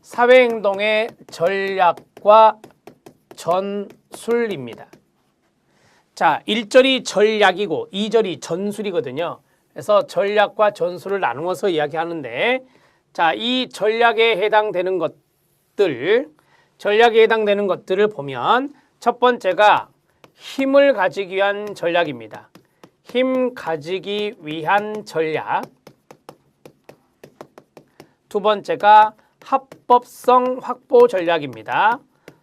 사회행동의 전략과 전술입니다. 자, 1절이 전략이고 2절이 전술이거든요. 그래서 전략과 전술을 나누어서 이야기하는데, 자, 이 전략에 해당되는 것들을 보면 첫 번째가 힘을 가지기 위한 전략입니다. 힘 가지기 위한 전략. 두 번째가 합법성 확보 전략입니다.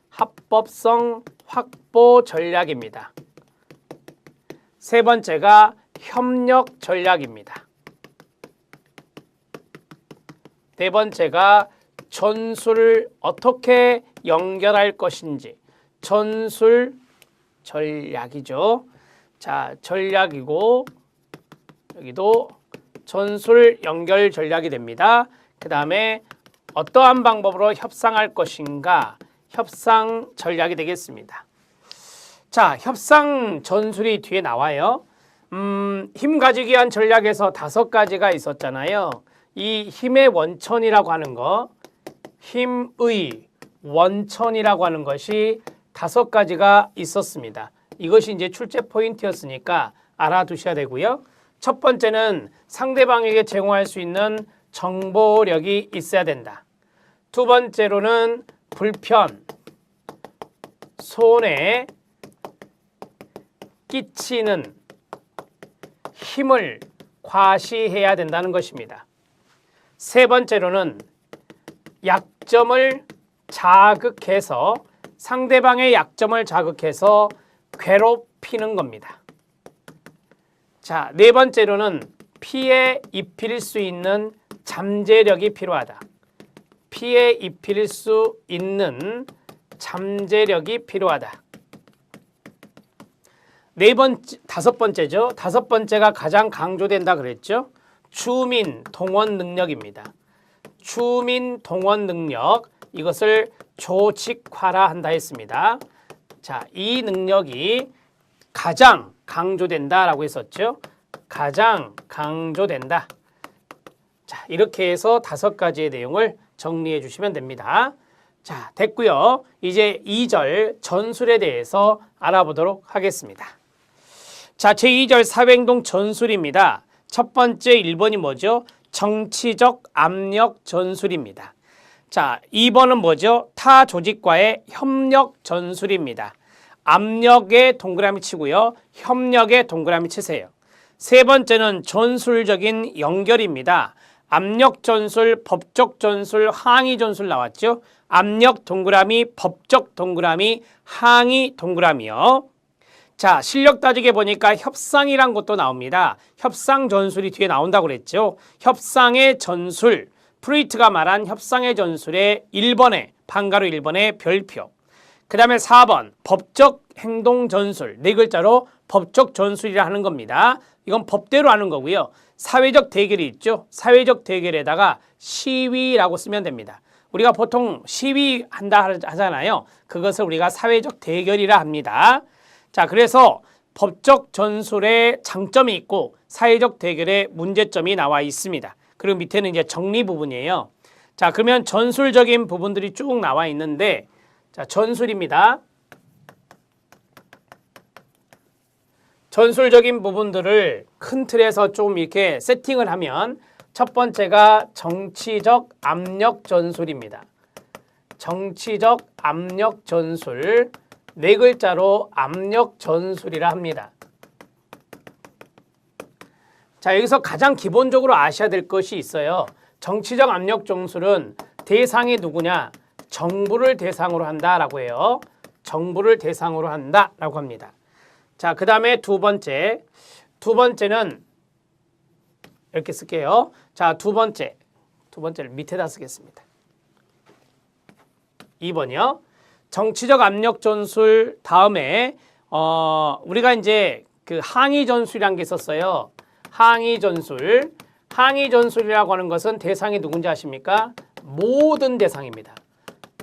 합법성 확보 전략입니다. 세 번째가 협력 전략입니다. 네 번째가 전술을 어떻게 연결할 것인지, 전술 전략이죠. 자, 전략이고 여기도 전술 연결 전략이 됩니다. 그 다음에 어떠한 방법으로 협상할 것인가, 협상 전략이 되겠습니다. 자, 협상 전술이 뒤에 나와요. 힘 가지기 위한 전략에서 5가지가 있었잖아요. 이 힘의 원천이라고 하는 거, 힘의 원천이라고 하는 것이 5가지가 있었습니다. 이것이 이제 출제 포인트였으니까 알아두셔야 되고요. 첫 번째는 상대방에게 제공할 수 있는 정보력이 있어야 된다. 두 번째로는 불편, 손해 끼치는 힘을 과시해야 된다는 것입니다. 세 번째로는 약점을 자극해서, 상대방의 약점을 자극해서 괴롭히는 겁니다. 자, 네 번째로는 피해 입힐 수 있는 잠재력이 필요하다. 피해 입힐 수 있는 잠재력이 필요하다. 다섯 번째죠. 다섯 번째가 가장 강조된다 그랬죠. 주민 동원 능력입니다. 주민 동원 능력, 이것을 조직화한다 했습니다. 자, 이 능력이 가장 강조된다라고 했었죠. 가장 강조된다. 자, 이렇게 해서 5가지의 내용을 정리해 주시면 됩니다. 자, 됐고요. 이제 2절 전술에 대해서 알아보도록 하겠습니다. 자, 제2절 사회행동 전술입니다. 첫 번째 1번이 뭐죠? 정치적 압력 전술입니다. 자, 2번은 뭐죠? 타 조직과의 협력 전술입니다. 압력에 동그라미 치고요. 협력에 동그라미 치세요. 세 번째는 전술적인 연결입니다. 압력 전술, 법적 전술, 항의 전술 나왔죠? 압력 동그라미, 법적 동그라미, 항의 동그라미요. 자, 실력 따지게 보니까 협상이란 것도 나옵니다. 협상 전술이 뒤에 나온다고 그랬죠. 협상의 전술, 프루이트가 말한 협상의 전술의 1번에, 반가로 1번에 별표. 그 다음에 4번 법적 행동 전술, 4글자로 법적 전술이라 하는 겁니다. 이건 법대로 하는 거고요. 사회적 대결이 있죠. 사회적 대결에다가 시위라고 쓰면 됩니다. 우리가 보통 시위한다 하잖아요. 그것을 우리가 사회적 대결이라 합니다. 자, 그래서 법적 전술에 장점이 있고 사회적 대결에 문제점이 나와 있습니다. 그리고 밑에는 이제 정리 부분이에요. 자, 그러면 전술적인 부분들이 쭉 나와 있는데, 자, 전술입니다. 전술적인 부분들을 큰 틀에서 좀 이렇게 세팅을 하면 첫 번째가 정치적 압력 전술입니다. 정치적 압력 전술, 4글자로 압력 전술이라 합니다. 자, 여기서 가장 기본적으로 아셔야 될 것이 있어요. 정치적 압력 전술은 대상이 누구냐? 정부를 대상으로 한다라고 해요. 정부를 대상으로 한다라고 합니다. 자, 그 다음에 두 번째는 이렇게 쓸게요. 자, 두 번째를 밑에다 쓰겠습니다. 2번이요. 정치적 압력 전술 다음에 우리가 이제 그 항의 전술이란 게 있었어요. 항의 전술. 항의 전술이라고 하는 것은 대상이 누군지 아십니까? 모든 대상입니다.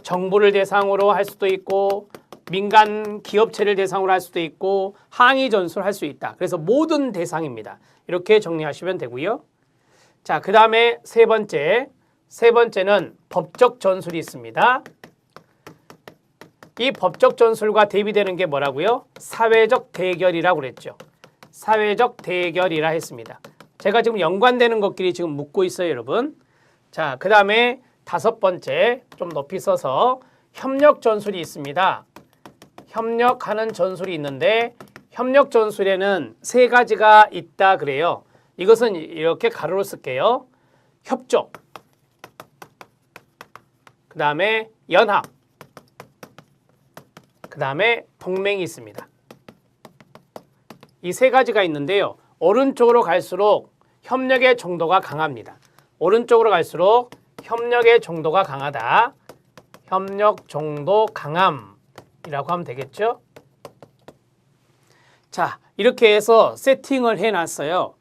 정부를 대상으로 할 수도 있고 민간 기업체를 대상으로 할 수도 있고 항의 전술을 할 수 있다. 그래서 모든 대상입니다. 이렇게 정리하시면 되고요. 자, 그 다음에 세 번째 세 번째는 법적 전술이 있습니다. 이 법적 전술과 대비되는 게 뭐라고요? 사회적 대결이라고 그랬죠. 사회적 대결이라 했습니다. 제가 지금 연관되는 것끼리 지금 묻고 있어요, 여러분. 자, 그 다음에 다섯 번째, 좀 높이 써서 협력 전술이 있습니다. 협력하는 전술이 있는데 협력 전술에는 세 가지가 있다 그래요. 이것은 이렇게 가로로 쓸게요. 협조, 그 다음에 연합, 그 다음에 동맹이 있습니다. 이 세 가지가 있는데요. 오른쪽으로 갈수록 협력의 정도가 강합니다. 오른쪽으로 갈수록 협력의 정도가 강하다. 협력 정도 강함이라고 하면 되겠죠. 자, 이렇게 해서 세팅을 해놨어요.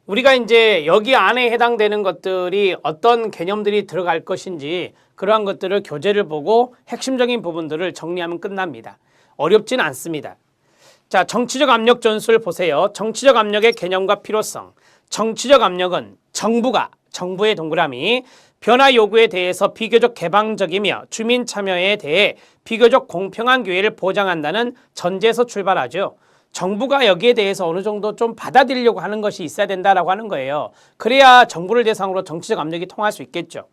우리가 이제 여기 안에 해당되는 것들이 어떤 개념들이 들어갈 것인지 그러한 것들을 교재를 보고 핵심적인 부분들을 정리하면 끝납니다. 어렵진 않습니다. 자, 정치적 압력 전술 보세요. 정치적 압력의 개념과 필요성. 정치적 압력은 정부의 동그라미 변화 요구에 대해서 비교적 개방적이며 주민 참여에 대해 비교적 공평한 기회를 보장한다는 전제에서 출발하죠. 정부가 여기에 대해서 어느 정도 좀 받아들이려고 하는 것이 있어야 된다라고 하는 거예요. 그래야 정부를 대상으로 정치적 압력이 통할 수 있겠죠.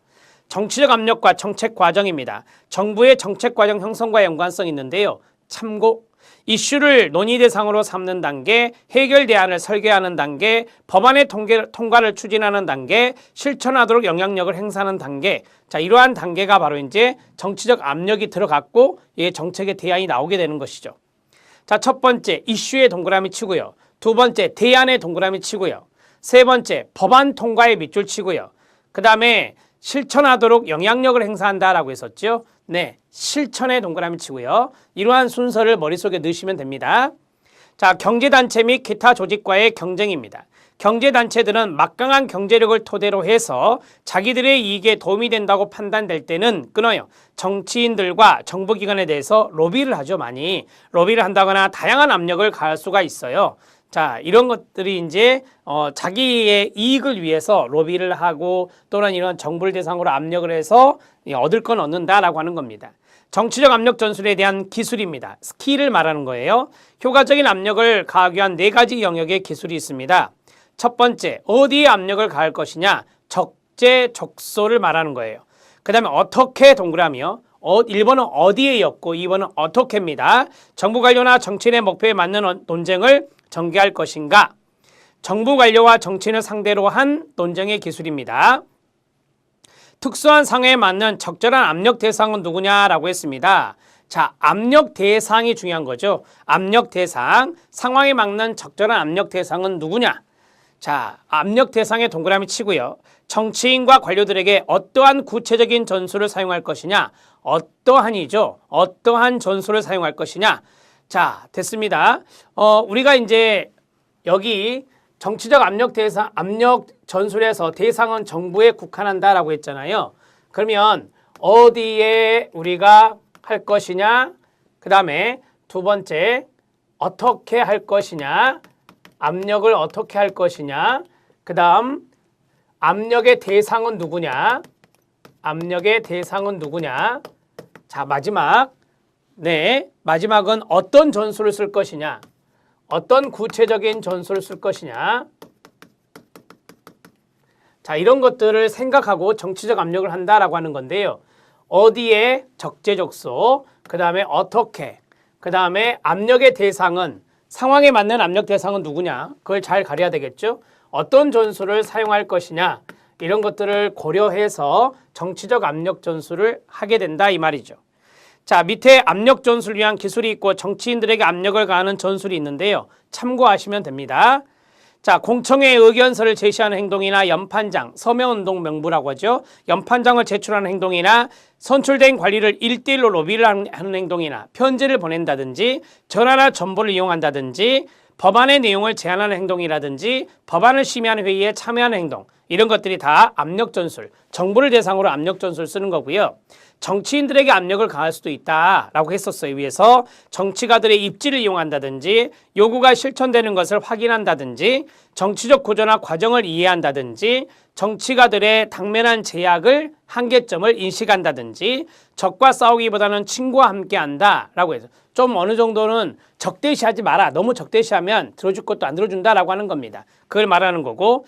정치적 압력과 정책 과정입니다. 정부의 정책 과정 형성과 연관성이 있는데요. 참고, 이슈를 논의 대상으로 삼는 단계, 해결 대안을 설계하는 단계, 법안의 통과를 추진하는 단계, 실천하도록 영향력을 행사하는 단계. 자, 이러한 단계가 바로 이제 정치적 압력이 들어갔고 이게 정책의 대안이 나오게 되는 것이죠. 자, 첫 번째 이슈의 동그라미 치고요. 두 번째 대안의 동그라미 치고요. 세 번째 법안 통과의 밑줄 치고요. 그 다음에 실천하도록 영향력을 행사한다라고 했었죠. 네, 실천의 동그라미 치고요. 이러한 순서를 머릿속에 넣으시면 됩니다. 자, 경제단체 및 기타 조직과의 경쟁입니다. 경제단체들은 막강한 경제력을 토대로 해서 자기들의 이익에 도움이 된다고 판단될 때는 끊어요. 정치인들과 정부기관에 대해서 로비를 하죠. 많이 로비를 한다거나 다양한 압력을 가할 수가 있어요. 자, 이런 것들이 이제 자기의 이익을 위해서 로비를 하고 또는 이런 정부를 대상으로 압력을 해서 얻을 건 얻는다라고 하는 겁니다. 정치적 압력 전술에 대한 기술입니다. 스킬을 말하는 거예요. 효과적인 압력을 가하기 위한 네 가지 영역의 기술이 있습니다. 첫 번째, 어디에 압력을 가할 것이냐? 적재적소를 말하는 거예요. 그 다음에 어떻게 동그라미요. 1번은 어디에였고 2번은 어떻게입니다. 정부 관료나 정치인의 목표에 맞는 논쟁을 전개할 것인가? 정부 관료와 정치인을 상대로 한 논쟁의 기술입니다. 특수한 상황에 맞는 적절한 압력 대상은 누구냐라고 했습니다. 자, 압력 대상이 중요한 거죠. 압력 대상, 상황에 맞는 적절한 압력 대상은 누구냐? 자, 압력 대상에 동그라미 치고요. 정치인과 관료들에게 어떠한 구체적인 전술을 사용할 것이냐? 어떠한이죠. 어떠한 전술을 사용할 것이냐? 자, 됐습니다. 우리가 이제 여기 정치적 압력 대상, 압력 전술에서 대상은 정부에 국한한다라고 했잖아요. 그러면 어디에 우리가 할 것이냐? 그 다음에 두 번째, 어떻게 할 것이냐? 압력을 어떻게 할 것이냐? 그 다음, 압력의 대상은 누구냐? 압력의 대상은 누구냐? 자, 마지막. 네, 마지막은 어떤 전술을 쓸 것이냐? 어떤 구체적인 전술을 쓸 것이냐? 자, 이런 것들을 생각하고 정치적 압력을 한다라고 하는 건데요. 어디에 적재적소, 그 다음에 어떻게, 그 다음에 압력의 대상은 상황에 맞는 압력 대상은 누구냐? 그걸 잘 가려야 되겠죠? 어떤 전술을 사용할 것이냐? 이런 것들을 고려해서 정치적 압력 전술을 하게 된다 이 말이죠. 자, 밑에 압력 전술을 위한 기술이 있고 정치인들에게 압력을 가하는 전술이 있는데요. 참고하시면 됩니다. 자, 공청회 의견서를 제시하는 행동이나 연판장, 서명운동 명부라고 하죠. 연판장을 제출하는 행동이나 선출된 관리를 1대1로 로비를 하는 행동이나 편지를 보낸다든지 전화나 전보를 이용한다든지 법안의 내용을 제안하는 행동이라든지 법안을 심의하는 회의에 참여하는 행동, 이런 것들이 다 압력 전술, 정부를 대상으로 압력 전술 쓰는 거고요. 정치인들에게 압력을 가할 수도 있다라고 했었어요. 위에서 정치가들의 입지를 이용한다든지 요구가 실천되는 것을 확인한다든지 정치적 구조나 과정을 이해한다든지 정치가들의 당면한 제약을 한계점을 인식한다든지 적과 싸우기보다는 친구와 함께한다라고 해서 좀 어느 정도는 적대시하지 마라. 너무 적대시하면 들어줄 것도 안 들어준다라고 하는 겁니다. 그걸 말하는 거고